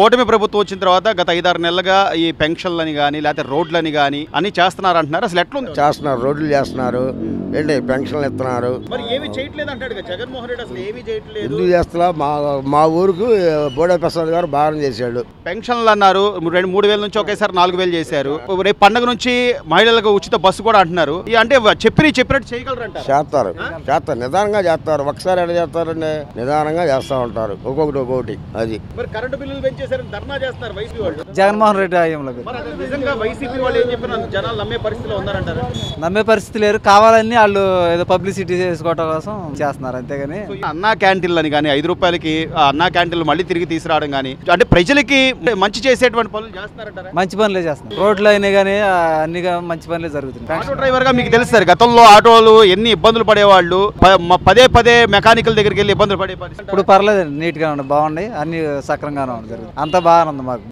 కూటమి ప్రభుత్వం వచ్చిన తర్వాత గత 5-6 నెలలుగా ఈ పెన్షన్లని కానీ లేకపోతే రోడ్లని కానీ అన్ని చేస్తున్నారు అంటున్నారు. అసలు ఎట్లుంది? చేస్తున్నారు, రోడ్లు చేస్తున్నారు, ఏంటి పెన్షన్లు ఇస్తున్నారు. మరి ఏమీ చేయట్లేదు అంటాడు జగన్మోహన్ రెడ్డి. అసలు ఏమీ చేయట్లేదు. ఎందుకు చేస్తా? మా ఊరికి బోడే ప్రసాద్ గారు బాగా చేశాడు. పెన్షన్లు అన్నారు 3,000 నుంచి ఒకేసారి 4,000 చేశారు. రేపు పండుగ నుంచి మహిళలకు ఉచిత బస్సు కూడా అంటున్నారు. అంటే చెప్పినట్టు చేయగలరంట. చేస్తారు నిదానంగా చేస్తారు. ఒకసారి ఎలా చేస్తారండి, నిదానంగా చేస్తా ఉంటారు, ఒక్కొక్కటి. అది మరి కరెంటు బిల్లులు పెంచేసారని ధర్నా చేస్తున్నారు వైసీపీ వాళ్ళు. జగన్మోహన్ రెడ్డి హయాంలో నిజంగా వైసీపీ వాళ్ళు ఏం చెప్పినా జనాలు నమ్మే పరిస్థితిలో ఉన్నారంటారు. నమ్మే పరిస్థితి లేరు. కావాలని వాళ్ళు ఏదో పబ్లిసిటీ చేసుకోవడం కోసం చేస్తున్నారు, అంతేగాని అన్నా క్యాంటీన్లు అని కానీ 5 రూపాయలకి అన్నా క్యాంటీన్లు మళ్ళీ తిరిగి తీసుకురావడం కానీ అంటే ప్రజలకి మంచి చేసేటువంటి పనులు చేస్తున్నారంటారా? మంచి పనులే చేస్తున్నారు. రోడ్లు అయినా కానీ అన్ని మంచి పనులే జరుగుతుంది. ఆటో డ్రైవర్ గా మీకు తెలుసు గతంలో ఆటోలు ఎన్ని ఇబ్బందులు పడేవాళ్ళు, పదే మెకానికల్ దగ్గరికి వెళ్ళి ఇబ్బందులు పడే పరిస్థితి. ఇప్పుడు పర్లేదు, నీట్ గా ఉన్నాయి, బాగున్నాయి, అన్ని సక్రంగానే ఉంది, అంతా బాగానే ఉంది మాకు.